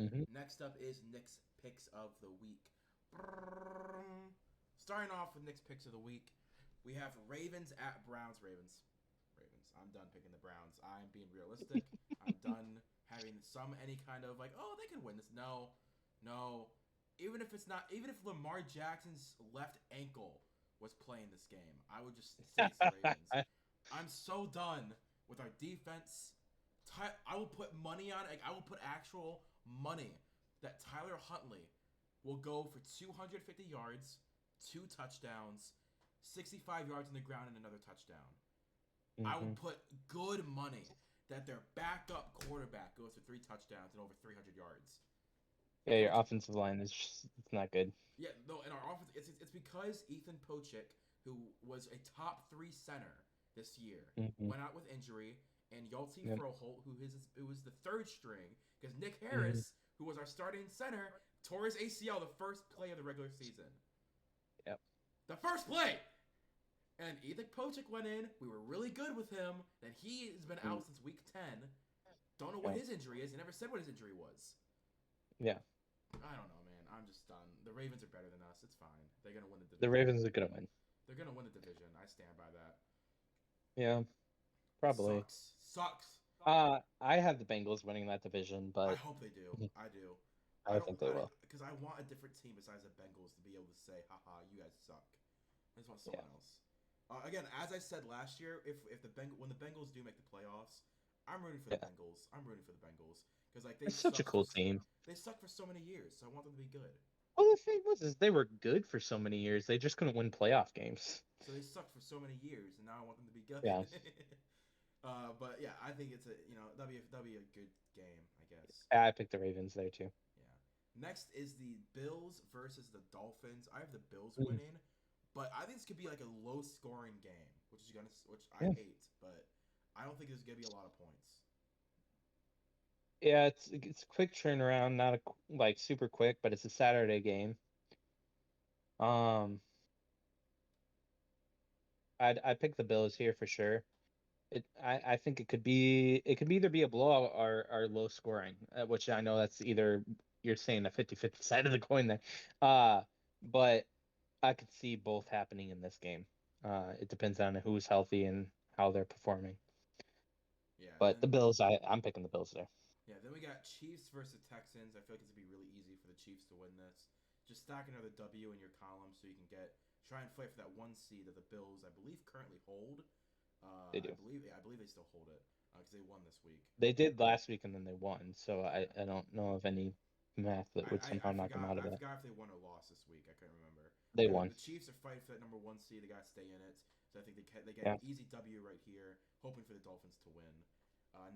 Hmm. Next up is Nick's picks of the week. Starting off with Nick's picks of the week, we have Ravens at Browns. Ravens. I'm done picking the Browns. I'm being realistic. I'm done having any kind of like, oh, they can win this. No, no. Even if it's not, even if Lamar Jackson's left ankle was playing this game, I would just say it's the Ravens. I'm so done with our defense. I will put money on it. Like, I will put actual money that Tyler Huntley will go for 250 yards, two touchdowns, 65 yards on the ground, and another touchdown. I will Hmm. put good money that their backup quarterback goes for three touchdowns and over 300 yards. Yeah, They your will. offensive line is just, it's not good. Yeah, no, in our offense, it's because Ethan Pochik, who was a top three center this year, Hmm. went out with injury, and Yalti Yep. Froholt, who was the third string, because Nick Hmm. Harris, who was our starting center, tore his ACL the first play of the regular season. Yep. The first play! And Ethan Pochik went in. We were really good with him. And he has been Mm. out since week 10. Don't know what Yeah. his injury is. He never said what his injury was. Yeah. I don't know, man. I'm just done. The Ravens are better than us. It's fine. They're gonna win the The division. Ravens are gonna win. They're gonna win the division. I stand by that. Yeah, probably. Sucks. Sucks. I have the Bengals winning that division, I but hope they do. I do. I I don't. think they will. Because I want a different team besides the Bengals to be able to say, haha, you guys suck. I just want Yeah. someone else. Again, as I said last year, if the when the Bengals do make the playoffs, I'm rooting for the Yeah. Bengals. I'm rooting for the Bengals because like It's such a cool team. they suck for so many years. So I want them to be good. Well, the thing was, is they were good for so many years. They just couldn't win playoff games. So they sucked for so many years, and now I want them to be Yeah. good. But yeah, I think it's a that'll be a good game, I guess. I picked the Ravens there too. Yeah. Next is the Bills versus the Dolphins. I have the Bills Mm. winning, but I think this could be like a low scoring game, which I Yeah. hate, but I don't think there's gonna be a lot of points. Yeah, it's a quick turnaround, not like super quick, but it's a Saturday game. Um, I pick the Bills here for sure. I think it could either be a blowout or low scoring, which I know that's either you're saying a 50-50 side of the coin there. But I could see both happening in this game. It depends on who's healthy and how they're performing. Yeah. But the Then Bills, I'm picking the Bills there. yeah. Then we got Chiefs versus Texans. I feel like it's gonna be really easy for the Chiefs to win this. Just stack another W in your column so you can try and fight for that one seed that the Bills I believe currently hold. They do. I believe they still hold it because they won this week. They did last week and then they won, so I don't know of any math that would somehow knock them out of I that. forgot if they won or lost this week. I couldn't remember. They But yeah, won. the Chiefs are fighting for that number one seed. They got to stay in it. So I think they get an Yeah. easy W right here, hoping for the Dolphins to win.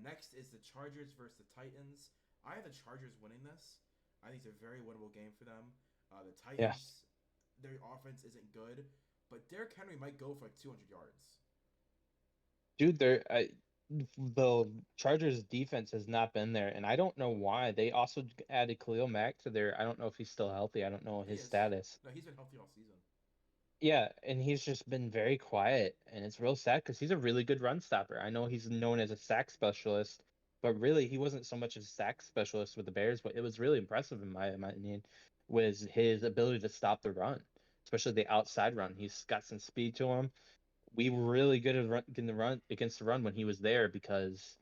Next is the Chargers versus the Titans. I have the Chargers winning this. I think it's a very winnable game for them. The Yeah. Titans, their offense isn't good, but Derrick Henry might go for like 200 yards. Dude, the Chargers defense has not been there, and I don't know why. They also added Khalil Mack to their. I don't know if he's still healthy. I don't know He his is. status. No, he's been healthy all season. Yeah, and he's just been very quiet, and it's real sad because he's a really good run stopper. I know he's known as a sack specialist, but really he wasn't so much a sack specialist with the Bears, but it was really impressive in my opinion, was his ability to stop the run, especially the outside run. He's got some speed to him. We were really good at getting the run against the run when he was there because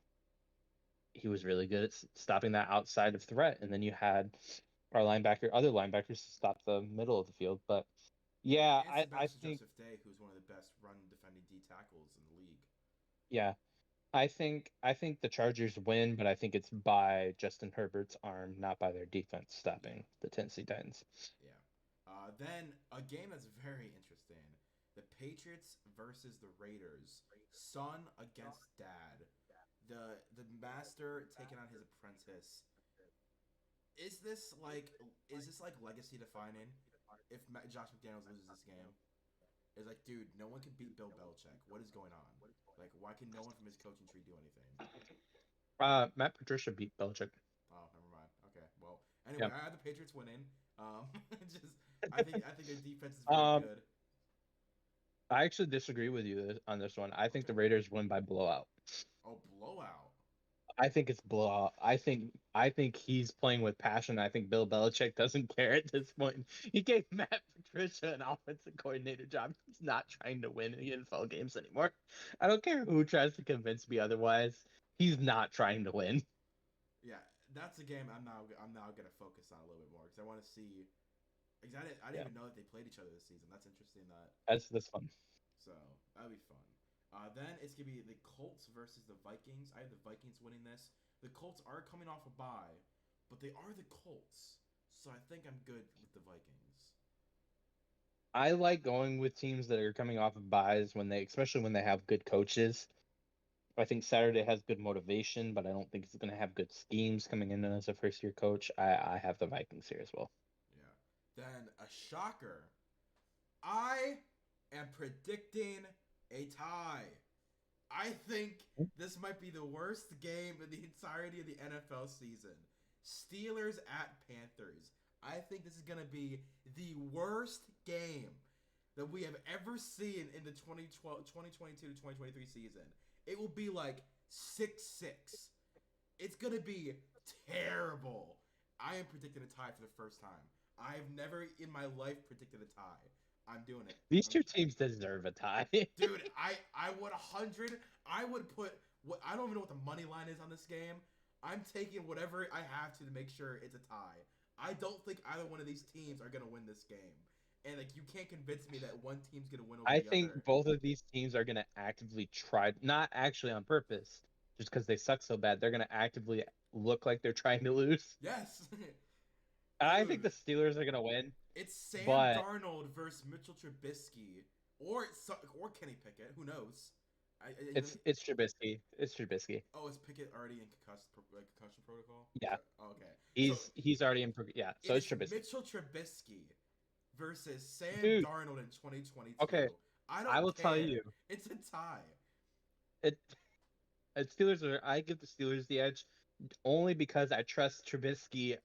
he was really good at stopping that outside of threat. And then you had other linebackers to stop the middle of the field. But Yeah, yeah, and I Sebastian think Joseph Day, who's one of the best run defending D tackles in the league. yeah, I think the Chargers win, but I think it's by Justin Herbert's arm, not by their defense Yeah, stopping the Tennessee Titans. yeah. Then a game that's very interesting: the Patriots versus the Raiders. Son against dad. The master taking on his apprentice. Is this like legacy defining? If Josh McDaniels loses this game, it's like, dude, no one can beat Bill Belichick. What is going on? Like, why can no one from his coaching tree do anything? Matt Patricia beat Belichick. Oh, never mind. Okay. Well, anyway, Yeah. I had the Patriots winning. Um, just I think their defense is very Um, good. I actually disagree with you on this one. I think the Okay. Raiders win by blowout. Oh, blowout. I think it's blowout. I think he's playing with passion. I think Bill Belichick doesn't care at this point. He gave Matt Patricia an offensive coordinator job. He's not trying to win NFL games anymore. I don't care who tries to convince me otherwise. He's not trying to win. Yeah, that's a game I'm now gonna focus on a little bit more because I want to see. Because I didn't Yeah, even know that they played each other this season. That's interesting. that's fun. So that'll be fun. Then it's gonna be the Colts versus the Vikings. I have the Vikings winning this. The Colts are coming off a bye, but they are the Colts, so I think I'm good with the Vikings. I like going with teams that are coming off of buys especially when they have good coaches. I think Saturday has good motivation, but I don't think it's going to have good schemes coming in as a first year coach. I have the Vikings here as well. Yeah. Then a shocker. I am predicting a tie. I think this might be the worst game in the entirety of the NFL season. Steelers at Panthers. I think this is going to be the worst game that we have ever seen in the 2022 to 2023 season. It will be like 6-6. It's going to be terrible. I am predicting a tie for the first time. I've never in my life predicted a tie. I'm doing it. These two teams deserve a tie. Dude, I would 100. I would put what I don't even know what the money line is on this game. I'm taking whatever I have to make sure it's a tie. I don't think either one of these teams are gonna win this game, and like you can't convince me that one team's gonna win over I the think other. both of these teams are going to actively try, not actually on purpose, just because they suck so bad. They're going to actively look like they're trying to lose. Yes, And I think dude, the Steelers are going to win, it's Sam but Darnold versus Mitchell Trubisky, or Kenny Pickett. Who knows? it's Trubisky. It's Trubisky. Oh, is Pickett already in concussion protocol? Yeah, Okay. So he's already in. Yeah, it so it's is Trubisky. Mitchell Trubisky versus Sam Dude, Darnold in 2022. okay, I I don't will tell care. you. It's a tie. It Steelers are. I give the Steelers the edge only because I trust Trubisky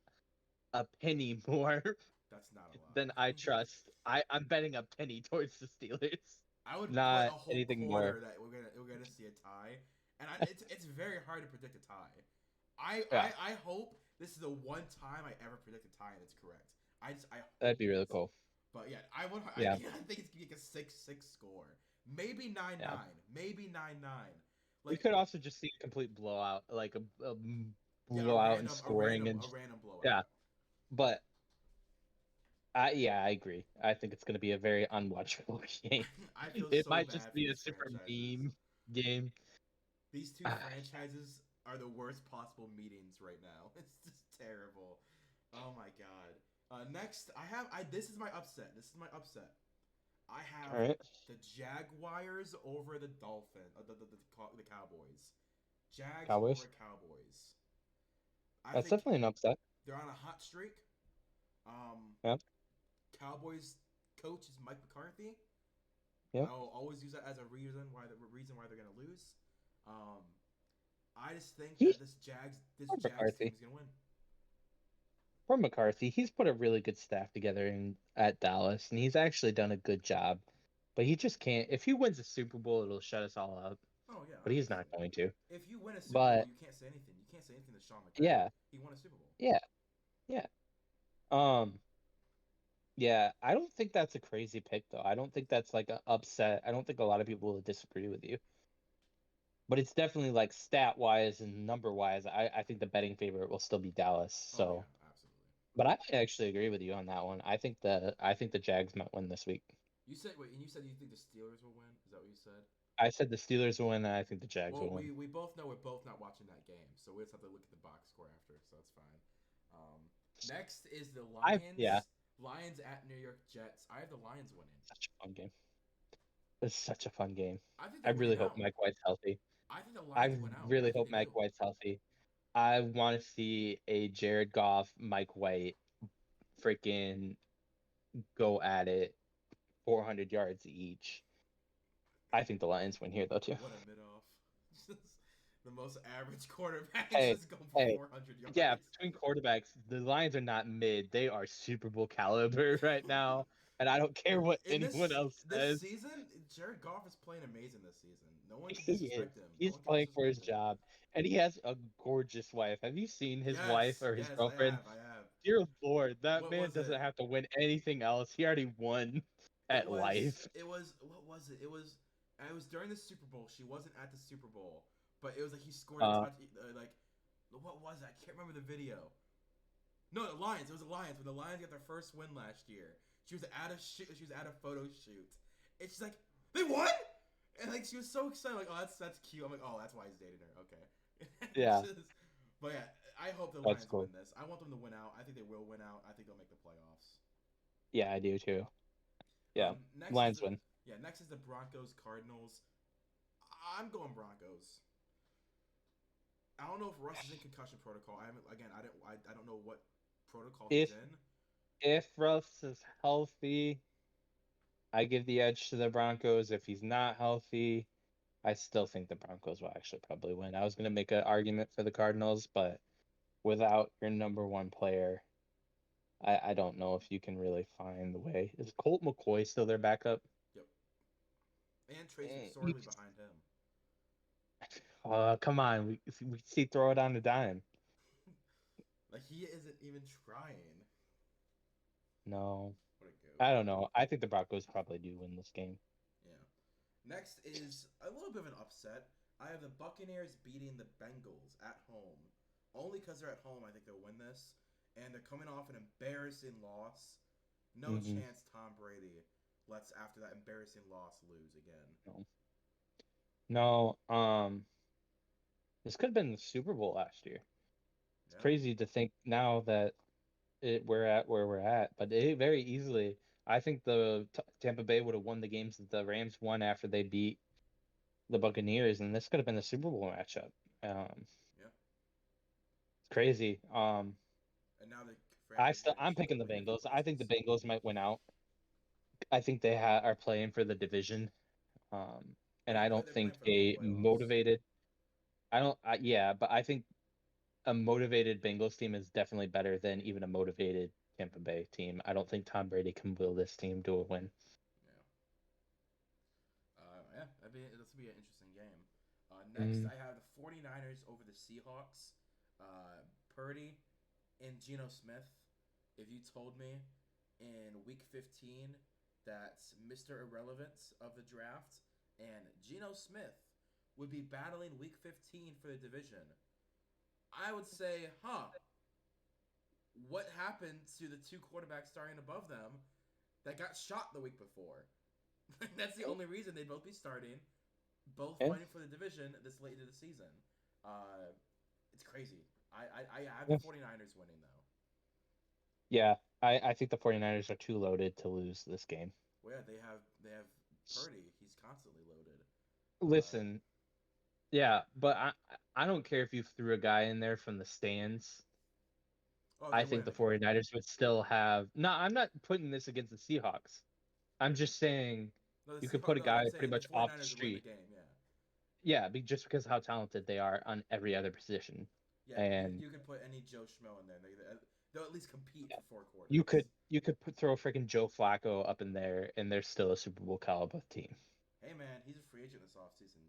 a penny more That's not a lot. than I trust. I'm betting a penny towards the Steelers, I would put not a whole anything more. quarter that we're gonna see a tie, and it's very hard to predict a tie. I, Yeah, I I hope this is the one time I ever predict a tie and it's correct. I hope that'd be it really is. cool. But yeah, I would. I, Yeah, I think it's gonna be like a 6-6 score, maybe 9-9, yeah. maybe 9-9. We Like could also just see a complete blowout, like a yeah, blowout in scoring and a just, random blowout. yeah. But I agree. I think it's going to be a very unwatchable game. I feel It so might just bad for be a these super franchises. meme game. These two franchises are the worst possible meetings right now. It's just terrible. Oh my god. Next, this is my upset. This is my upset. I have All right, the Jaguars over the Dolphins, the Cowboys. Jags Cowboys. over Cowboys. I That's think definitely an upset. they're on a hot streak. Um, Yeah, Cowboys coach is Mike McCarthy. yeah. I'll always use that as a reason why they're gonna lose. Um, I just think He that this Poor Jags team McCarthy. is gonna win. Poor McCarthy. He's put a really good staff together at Dallas, and he's actually done a good job. But he just can't. If he wins the Super Bowl, it'll shut us all up. Oh yeah, But he's obviously. not going to. If you win a Super Bowl, But you can't say anything. You can't say anything to Sean McVay. yeah, He won a Super Bowl. yeah, yeah. Um, yeah. I don't think that's a crazy pick, though. I don't think that's like an upset. I don't think a lot of people will disagree with you. But it's definitely like stat wise and number wise. I think the betting favorite will still be Dallas. Oh yeah, So, absolutely. but I actually agree with you on that one. I think the Jags might win this week. And you said you think the Steelers will win. Is that what you said? I said the Steelers will win, and I think the Jags Well, will win. we both know we're both not watching that game, so we just have to look at the box score after, so that's fine. Um, Next is the Yeah, Lions at New York Jets. I have the Lions winning. such a fun game. It's such a fun game. I think I they're really winning hope out. Mike White's healthy. I think the I Lions win out. I really think hope they do. Mike White's healthy. I want to see a Jared Goff, Mike White freaking go at it 400 yards each. I think the Lions win here, though, too. What a mid off. The most average quarterback is Hey, just going for hey, 400 yards. yeah, between quarterbacks, the Lions are not mid. They are Super Bowl caliber right now. And I don't care what In anyone else this says. season, Jared Goff is playing amazing this season. No one can He is. disrespect him. No He's one can playing for his disrespect him. job, and he has a gorgeous wife. Have you seen his wife Yes, or his yes, I girlfriend? have, I have. Dear Lord, that What man was doesn't it? have to win anything else. He already won It at was life. it was what was it? It was during the Super Bowl. She wasn't at the Super Bowl, but it was like he scored a Uh, touch. Like what was it? I can't remember the video. No, the Lions. It was the Lions when the Lions got their first win last year. She was at a shoot. She was at a photo shoot. And she's like, "They won!" And like she was so excited. Like, "Oh, that's cute." I'm like, "Oh, that's why he's dating her." Okay. yeah, Just, but yeah, I hope the that's Lions win cool. this. I want them to win out. I think they will win out. I think they'll make the playoffs. Yeah, I do too. Yeah, Next is Lions the win. yeah. Next is the Broncos Cardinals. I'm going Broncos. I don't know if Russ is in concussion protocol. I haven't again. I don't know what protocol he's If in. if Russ is healthy, I give the edge to the Broncos. If he's not healthy, I still think the Broncos will actually probably win. I was gonna make an argument for the Cardinals, but without your number one player, I don't know if you can really find the way. Is Colt McCoy still their backup? Yep. And Trace You McSorley behind him. come on, we see throw it on the dime. Like he isn't even trying. No, What a goat. I don't know. I think the Broncos probably do win this game. Yeah. Next is a little bit of an upset. I have the Buccaneers beating the Bengals at home. Only because they're at home, I think they'll win this. And they're coming off an embarrassing loss. No Mm-mm, chance Tom Brady lets after that embarrassing loss lose again. no, no. This could have been the Super Bowl last year. It's Yeah. crazy to think now that we're at where we're at, but it very easily. I think the Tampa Bay would have won the games that the Rams won after they beat the Buccaneers, and this could have been the Super Bowl matchup. Yeah. It's crazy. And now the franchise I'm chance to picking the win it for Bengals. the I rest of think the the season. Bengals might win out. I think they are playing for the division, um, and And I don't they're think playing for the home a playoffs. motivated. I don't. Yeah, but I think a motivated Bengals team is definitely better than even a motivated Tampa Bay team. I don't think Tom Brady can will this team to a win. Yeah. Yeah, this will be an interesting game. Next, Mm, I have the 49ers over the Seahawks. Purdy and Geno Smith. If you told me in week 15 that Mr. Irrelevance of the draft and Geno Smith would be battling week 15 for the division, I would say, huh, what happened to the two quarterbacks starting above them that got shot the week before? That's the only reason they'd both be starting, both yeah, fighting for the division this late into the season. Uh, it's crazy. I have the yeah, 49ers winning, though. yeah. I think the 49ers are too loaded to lose this game. Well, yeah, they have Purdy. He's constantly loaded. Uh, Listen, yeah, but I don't care if you threw a guy in there from the stands. oh, they I think win the again. 49ers would still have. No, I'm not putting this against the Seahawks. I'm just saying No, the you could put Seahawks. a No, I'm guy pretty saying the much off the 49ers would win the street. game. Yeah, Yeah, just because of how talented they are on every other position. yeah. You And you could put any Joe Schmo in there. They'll at least compete yeah, for four quarters. you could throw freaking Joe Flacco up in there, and they're still a Super Bowl caliber team. Hey man, he's a free agent this offseason.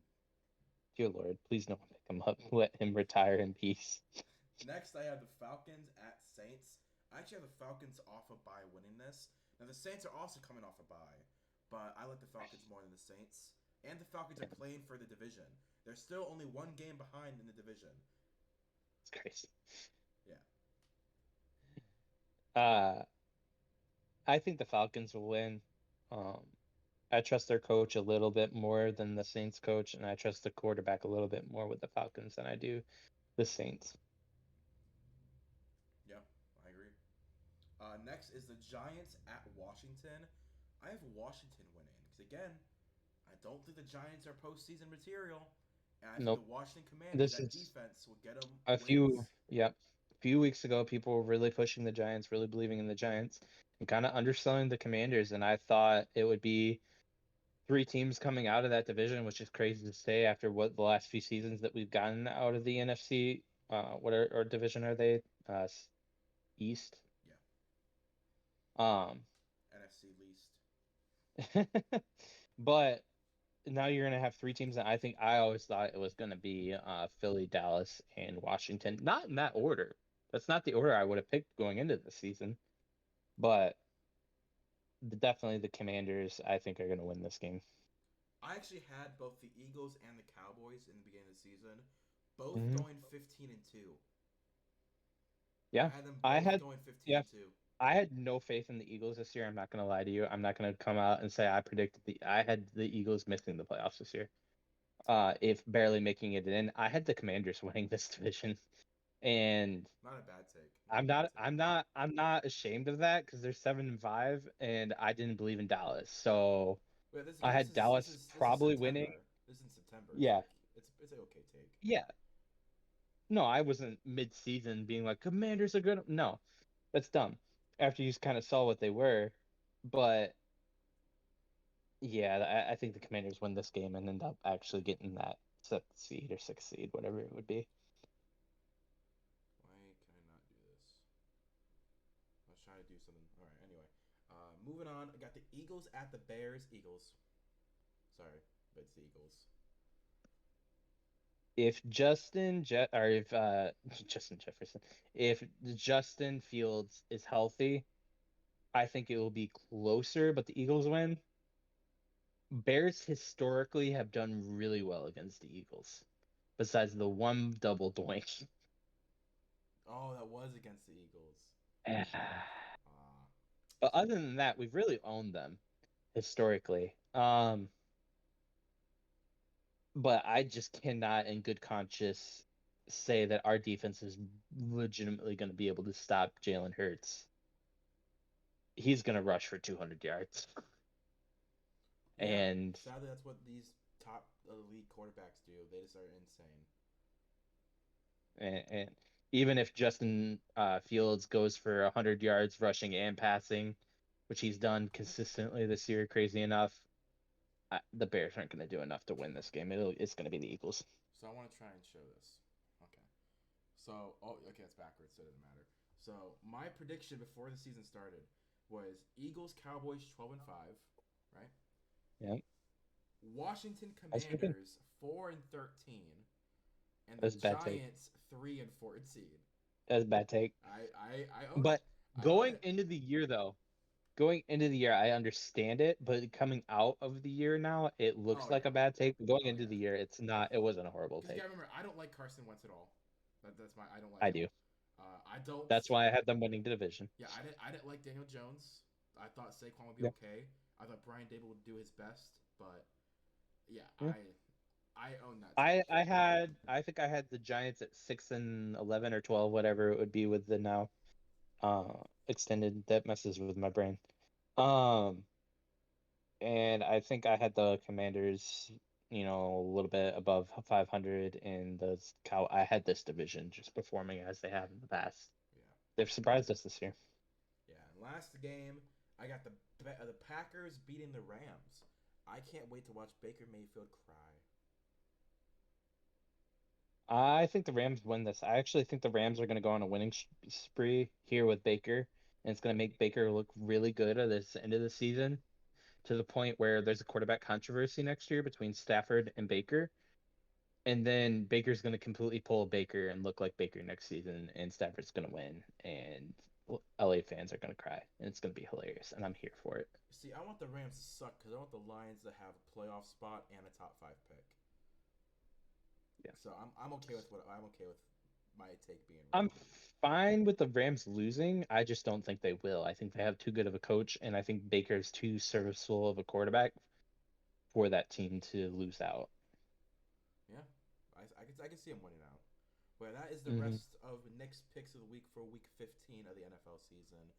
Dear Lord, please don't pick him up. Let him retire in peace. Next, I have the Falcons at Saints. I actually have the Falcons off a bye winning this. Now the Saints are also coming off a bye, but I like the Falcons more than the Saints. And the Falcons Yeah, are playing for the division. They're still only one game behind in the division. it's crazy. Yeah. Uh, I think the Falcons will win. Um, I trust their coach a little bit more than the Saints coach, and I trust the quarterback a little bit more with the Falcons than I do the Saints. Yeah, I agree. Next is the Giants at Washington. I have Washington winning because again, I don't think the Giants are postseason material, and I think Nope. the Washington Commanders This that is defense will get them a few, wins. yeah, a few weeks ago, people were really pushing the Giants, really believing in the Giants, and kind of underselling the Commanders. And I thought it would be three teams coming out of that division, which is crazy to say after what the last few seasons that we've gotten out of the NFC. What or division are they? East. Yeah, Um, NFC least. but now you're gonna have three teams, and I always thought it was gonna be Philly, Dallas, and Washington. Not in that order. That's not the order I would have picked going into the season, but definitely the Commanders, I think, are gonna win this game. I actually had both the Eagles and the Cowboys in the beginning of the season, both Hmm. going 15-2. Yeah, I had them I both had going 15 yeah, and 2. I had no faith in the Eagles this year. I'm not gonna lie to you. I'm not gonna come out and say I predicted I had the Eagles missing the playoffs this year. If barely making it in. I had the Commanders winning this division, and Not a bad take. Not a bad take. I'm not ashamed of that because they're 7-5, and I didn't believe in Dallas, so Wait, this I again. This had is this Dallas is this is probably winning. September. This is in September. It's Yeah, like it's an okay take. yeah. No, I wasn't mid-season being like Commanders are good. No, that's dumb. After you kind of saw what they were, but yeah, I think the Commanders win this game and end up actually getting that 7th seed or 6th seed, whatever it would be. Why can I not do this? Let's try to do something. All right. Anyway, moving on. I got the Eagles at the Bears. Eagles. Sorry, but it's the Eagles. If Justin Je or if Justin Jefferson, if Justin Fields is healthy, I think it will be closer, but the Eagles win. Bears historically have done really well against the Eagles, besides the one double doink. Oh, that was against the Eagles. Ah, But other than that, we've really owned them historically. But I just cannot, in good conscience, say that our defense is legitimately going to be able to stop Jalen Hurts. He's going to rush for 200 yards. yeah. And, Sadly, that's what these top elite quarterbacks do. They just are insane. and even if Justin Fields goes for 100 yards rushing and passing, which he's done consistently this year, crazy enough, the Bears aren't going to do enough to win this game. It's going to be the Eagles. So I want to try and show this. Okay. So, oh, okay, it's backwards, so it doesn't matter. So my prediction before the season started was Eagles Cowboys 12-5, right? Yeah, Washington that's good. Commanders 4-13, and the That's a bad take. Giants 3-14. That's a bad take. I own it. But I own going it. into the year, though, going into the year, I understand it, but coming out of the year now, it looks Oh like yeah. a bad take. But going Oh into yeah. the year, it's not. It wasn't a horrible Because you take. gotta remember, I don't like Carson Wentz at all. That's my. I don't like I him. do. I don't. That's why I had them winning the division. Yeah, I didn't like Daniel Jones. I thought Saquon would be Yeah. okay. I thought Brian Dable would do his best, but yeah, Yeah. I own that take. I think I had the Giants at 6-11 or 12, whatever it would be with the now uh extended. That messes with my brain. Um, and I think I had the Commanders, a little bit above 500, and the Cow. I had this division just performing as they have in the past. Yeah, They've surprised us this year. yeah. And last game, I got the Packers beating the Rams. I can't wait to watch Baker Mayfield cry. I think the Rams win this. I actually think the Rams are going to go on a winning spree here with Baker, and it's going to make Baker look really good at this end of the season to the point where there's a quarterback controversy next year between Stafford and Baker. And then Baker's going to completely pull Baker and look like Baker next season, and Stafford's going to win, and LA fans are going to cry, and it's going to be hilarious, and I'm here for it. See, I want the Rams to suck because I want the Lions to have a playoff spot and a top five pick. Yeah. So I'm okay with what I'm okay with my take being I'm wrong. fine with the Rams losing. I just don't think they will. I think they have too good of a coach, and I think Baker's too serviceable of a quarterback for that team to lose out. Yeah, I can see him winning out. But that is the Hmm. rest of Nick's picks of the week for week 15 of the NFL season.